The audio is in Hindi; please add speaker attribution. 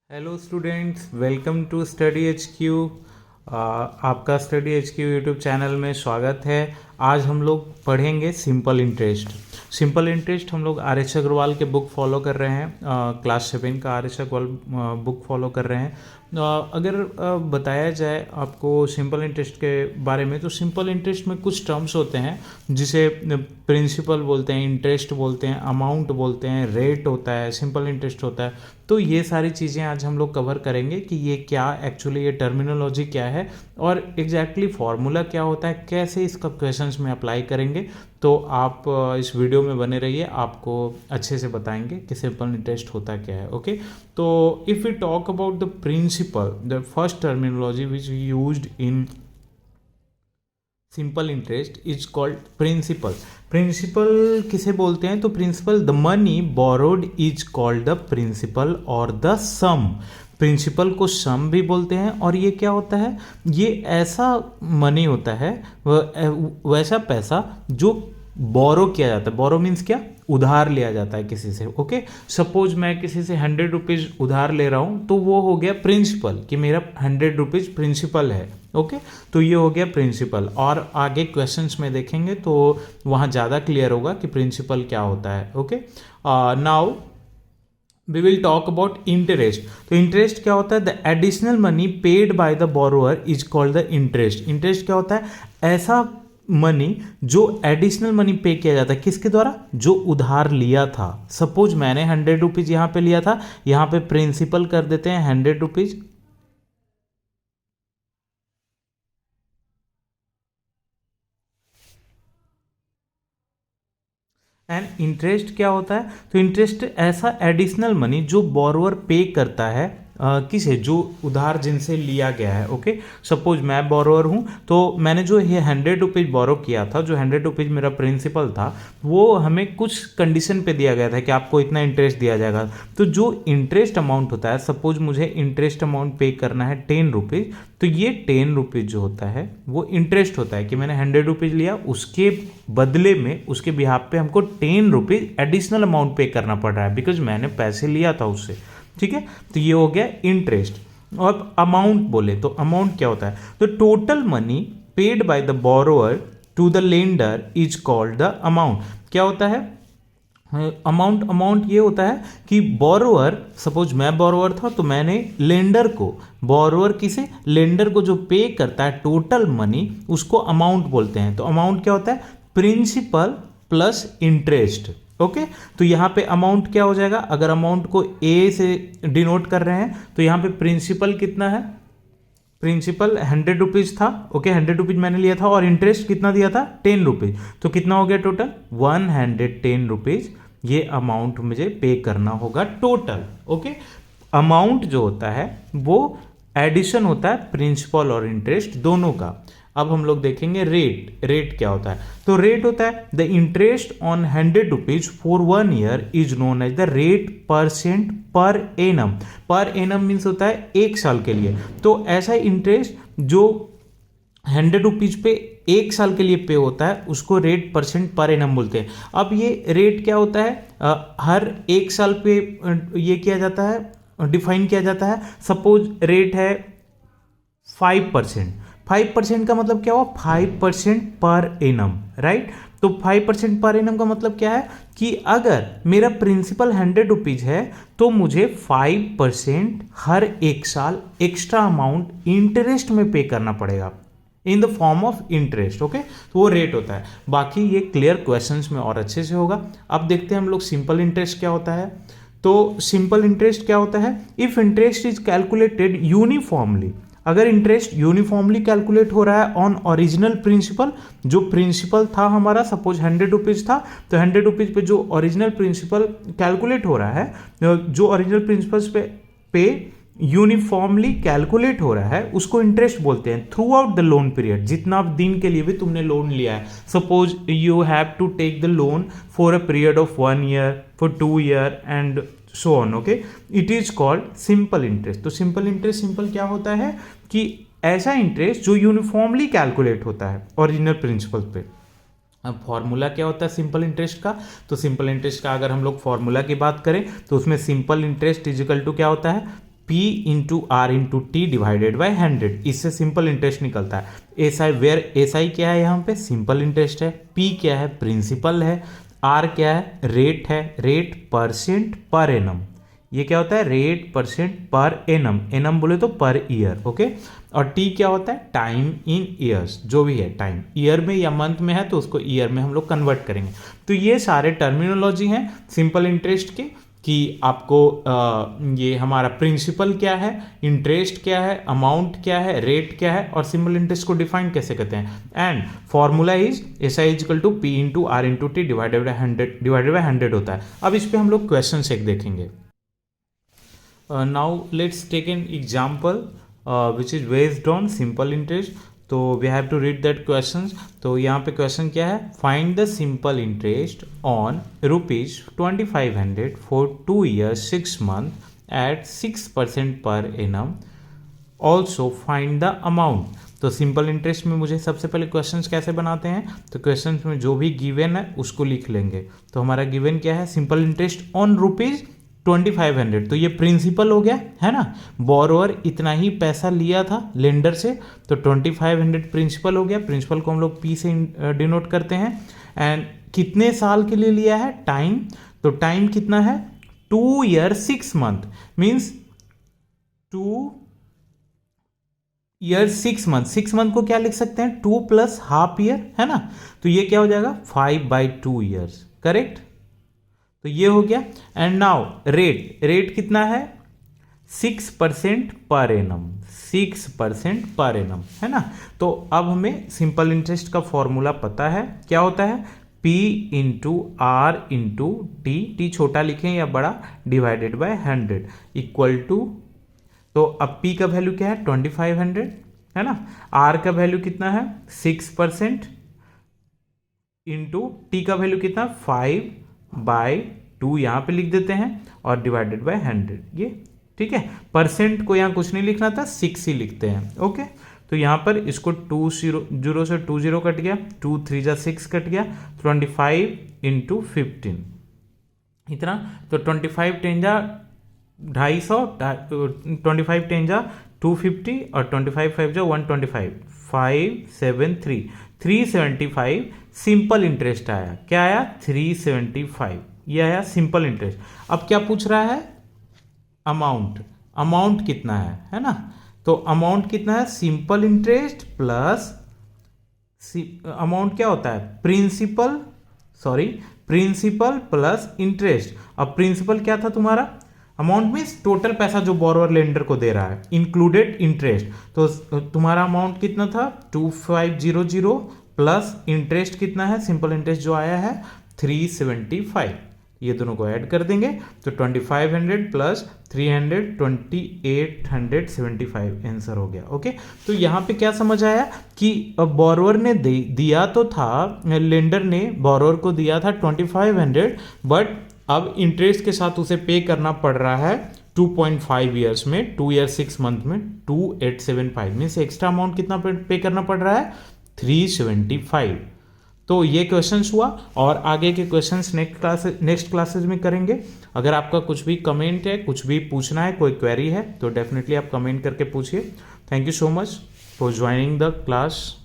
Speaker 1: Hello students, welcome to study H Q. आपका study H Q YouTube channel में स्वागत है। आज हम लोग पढ़ेंगे सिंपल इंटरेस्ट। सिंपल इंटरेस्ट हम लोग आर एच अग्रवाल के बुक फॉलो कर रहे हैं। क्लास 7 का R H Agarwal book follow कर रहे हैं। अगर बताया जाए आपको सिंपल इंटरेस्ट के बारे में, तो सिंपल इंटरेस्ट में कुछ टर्म्स होते हैं जिसे प्रिंसिपल बोलते हैं, इंटरेस्ट बोलते हैं, अमाउंट बोलते हैं, रेट होता है, सिंपल इंटरेस्ट होता है। तो ये सारी चीज़ें आज हम लोग कवर करेंगे कि ये क्या एक्चुअली, ये टर्मिनोलॉजी क्या है और एग्जैक्टली फॉर्मूला क्या होता है, कैसे इसका क्वेश्चंस में अप्लाई करेंगे। तो आप इस वीडियो में बने रहिए, आपको अच्छे से बताएंगे कि सिंपल इंटरेस्ट होता क्या है। ओके, तो if we talk about the principal, the first terminology which used in simple interest is called principal. Principal किसे बोलते हैं? तो principal, the money borrowed is called the principal or the sum. Principal को सम भी बोलते हैं। और ये क्या होता है? ये ऐसा मनी होता है, वैसा पैसा जो बोरो किया जाता है। बोरो मीन्स क्या? उधार लिया जाता है किसी से। ओके, सपोज मैं किसी से 100 रुपीज़ उधार ले रहा हूँ, तो वो हो गया प्रिंसिपल, कि मेरा 100 रुपीज़ प्रिंसिपल है। ओके, तो ये हो गया प्रिंसिपल। और आगे क्वेश्चंस में देखेंगे तो वहाँ ज़्यादा क्लियर होगा कि प्रिंसिपल क्या होता है। Okay, now we will talk about interest. तो इंटरेस्ट क्या होता है? The additional money paid by the borrower is called the interest. Interest क्या होता है? ऐसा मनी जो एडिशनल मनी पे किया जाता है, किसके द्वारा? जो उधार लिया था। सपोज मैंने 100 रुपीज़ यहाँ पे लिया था, यहाँ पे प्रिंसिपल कर देते हैं 100 रुपीज़। एंड इंटरेस्ट क्या होता है? तो इंटरेस्ट ऐसा एडिशनल मनी जो बोरोअर पे करता है, किसे? जो उधार जिनसे लिया गया है। ओके, सपोज मैं बोरोअर हूँ, तो मैंने जो ये 100 रुपीज़ बोरो किया था, जो 100 रुपीज़ मेरा प्रिंसिपल था, वो हमें कुछ कंडीशन पे दिया गया था कि आपको इतना इंटरेस्ट दिया जाएगा। तो जो इंटरेस्ट अमाउंट होता है, सपोज मुझे इंटरेस्ट अमाउंट पे करना है 10 रुपीज़, तो ये 10 रुपीज़ जो होता है वो इंटरेस्ट होता है कि मैंने 100 रुपीज़ लिया, उसके बदले में, उसके बिहाफ पे हमको 10 रुपीज़ एडिशनल अमाउंट पे करना पड़ रहा है, बिकॉज मैंने पैसे लिया था उससे। ठीक है, तो ये हो गया इंटरेस्ट। और अमाउंट बोले तो अमाउंट क्या होता है? तो total money paid by the borrower to the lender is called the amount. क्या होता है अमाउंट ये होता है कि बोरोअर, सपोज मैं बोरोअर था, तो मैंने लेंडर को, बोरोअर किसे? लेंडर को जो पे करता है टोटल मनी, उसको अमाउंट बोलते हैं। तो अमाउंट क्या होता है? Principal plus interest. ओके, तो यहाँ पे अमाउंट क्या हो जाएगा? अगर अमाउंट को ए से डिनोट कर रहे हैं, तो यहाँ पे प्रिंसिपल कितना है? प्रिंसिपल 100 रुपीज़ था। ओके, 100 रुपीज़ मैंने लिया था और इंटरेस्ट कितना दिया था? 10 रुपीज़। तो कितना हो गया टोटल? 110 रुपीज़। ये अमाउंट मुझे पे करना होगा टोटल। ओके, अमाउंट जो होता है वो एडिशन होता है प्रिंसिपल और इंटरेस्ट दोनों का। अब हम लोग देखेंगे रेट। रेट क्या होता है? तो रेट होता है the interest on 100 rupees for 1 year is known as the rate percent per annum. Per annum means होता है 1 साल के लिए। तो ऐसा इंटरेस्ट जो 100 रुपीज पे 1 साल के लिए पे होता है, उसको रेट परसेंट पर एनम बोलते हैं। अब ये रेट क्या होता है? हर 1 साल पे ये किया जाता है, डिफाइन किया जाता है। सपोज रेट है 5%। 5% का मतलब क्या हुआ? 5% पर एनम, राइट? तो 5% पर एनम का मतलब क्या है कि अगर मेरा प्रिंसिपल 100 रुपीज है, तो मुझे 5% हर 1 साल एक्स्ट्रा अमाउंट इंटरेस्ट में पे करना पड़ेगा, in the form of interest. Okay, तो वो रेट होता है। बाकी ये क्लियर क्वेश्चंस में और अच्छे से होगा। अब देखते हैं हम लोग सिंपल इंटरेस्ट क्या होता है। तो सिंपल इंटरेस्ट क्या होता है? If interest is calculated uniformly, अगर इंटरेस्ट यूनिफॉर्मली कैलकुलेट हो रहा है ऑन ओरिजिनल प्रिंसिपल, जो प्रिंसिपल था हमारा, सपोज 100 रुपीज़ था, तो 100 रुपीज़ पे जो ओरिजिनल प्रिंसिपल कैलकुलेट हो रहा है, जो ओरिजिनल प्रिंसिपल्स पे यूनिफॉर्मली कैलकुलेट हो रहा है, उसको इंटरेस्ट बोलते हैं throughout the loan period. जितना दिन के लिए भी तुमने लोन लिया है, suppose you have to take the loan for a period of 1 year, for 2 year and so on. Okay, it is called simple interest. तो सिंपल इंटरेस्ट, सिंपल क्या होता है कि ऐसा इंटरेस्ट जो यूनिफॉर्मली कैलकुलेट होता है ओरिजिनल प्रिंसिपल पे। अब फॉर्मूला क्या होता है सिंपल इंटरेस्ट का? तो सिंपल इंटरेस्ट का अगर हम लोग फॉर्मूला की बात करें, तो उसमें सिंपल इंटरेस्ट इजिकल टू क्या होता है? P into R into T divided by 100, इससे सिंपल इंटरेस्ट निकलता है। एसआई वेयर एसआई क्या है यहाँ पे? सिंपल इंटरेस्ट है। P क्या है? प्रिंसिपल है। R क्या है? रेट है, रेट परसेंट पर एनम। ये क्या होता है? Rate percent per annum, annum बोले तो पर ईयर, ओके। और T क्या होता है? टाइम इन ईयर्स, जो भी है टाइम ईयर में या मंथ में है तो उसको ईयर में हम लोग कन्वर्ट करेंगे। तो ये सारे टर्मिनोलॉजी हैं सिंपल इंटरेस्ट के, कि आपको ये हमारा प्रिंसिपल क्या है, इंटरेस्ट क्या है, अमाउंट क्या है, रेट क्या है, और सिंपल इंटरेस्ट को डिफाइन कैसे करते हैं। And formula is S I equal to P into R into T divided by 100 होता है। अब इस पे हम लोग क्वेश्चन एक देखेंगे। Now let's take an example which is based on simple interest. तो we have to read that question. तो यहाँ पे क्वेश्चन क्या है? Find the simple interest on ₹2500 for 2 years 6 months at 6% per annum. Also find the amount. तो सिंपल इंटरेस्ट में मुझे सबसे पहले क्वेश्चंस कैसे बनाते हैं? तो क्वेश्चंस में जो भी गिवन है उसको लिख लेंगे। तो हमारा गिवन क्या है? Simple interest on ₹2500। तो ये प्रिंसिपल हो गया है ना, बोरोवर इतना ही पैसा लिया था लेंडर से, तो 2500 प्रिंसिपल हो गया। प्रिंसिपल को हम लोग P से डिनोट करते हैं। एंड कितने साल के लिए लिया है? टाइम। तो टाइम कितना है? 2 year 6 month, means 2 year 6 month। 6 month को क्या लिख सकते हैं? 2 + ½ year, है ना। तो ये क्या हो जाएगा? 5/2 years, करेक्ट। तो ये हो गया। एंड नाउ रेट, रेट कितना है? 6% पर एनम, 6% पर एनम, है ना। तो अब हमें सिंपल इंटरेस्ट का फॉर्मूला पता है, क्या होता है? P into R into T, T छोटा लिखें या बड़ा, डिवाइडेड बाय 100 इक्वल टू, तो अब P का वैल्यू क्या है? 2500, है ना। R का वैल्यू कितना है? 6% इंटू टी का वैल्यू कितना? 5/2 यहाँ पे लिख देते हैं, और डिवाइडेड बाय 100, ये ठीक है। परसेंट को यहाँ कुछ नहीं लिखना था, 6 ही लिखते हैं, ओके। तो यहाँ पर इसको 2 0 से 2 0 कट गया, 2 3 जा 6 कट गया, 25 इंटू 15 इतना। तो 25 10 जा 250, 25 10 जा 250, और 25 5 जा 125, 573 375 सिंपल इंटरेस्ट आया। क्या आया? 375, ये आया सिंपल इंटरेस्ट। अब क्या पूछ रहा है? अमाउंट। अमाउंट कितना है ना। तो अमाउंट कितना है? सिंपल इंटरेस्ट प्लस अमाउंट क्या होता है? Principal, sorry, principal plus interest. अब प्रिंसिपल क्या था तुम्हारा? अमाउंट मीन्स टोटल पैसा जो बोरोवर लेंडर को दे रहा है, इंक्लूडेड इंटरेस्ट। तो तुम्हारा अमाउंट कितना था? 2500 प्लस इंटरेस्ट कितना है? सिंपल इंटरेस्ट जो आया है 375, ये दोनों को ऐड कर देंगे तो 2500 प्लस 300 2875 आंसर हो गया, ओके। तो यहाँ पे क्या समझ आया कि बोरोवर ने दिया तो था, लेंडर ने बोरोवर को दिया था 2500, बट अब इंटरेस्ट के साथ उसे पे करना पड़ रहा है 2.5 ईयर्स में, 2 year 6 month में 2875, मीन्स एक्स्ट्रा अमाउंट कितना पे करना पड़ रहा है? 375। तो ये क्वेश्चंस हुआ, और आगे के क्वेश्चंस नेक्स्ट क्लासेस में करेंगे। अगर आपका कुछ भी कमेंट है, कुछ भी पूछना है, कोई क्वेरी है, तो डेफिनेटली आप कमेंट करके पूछिए। Thank you so much for joining the class.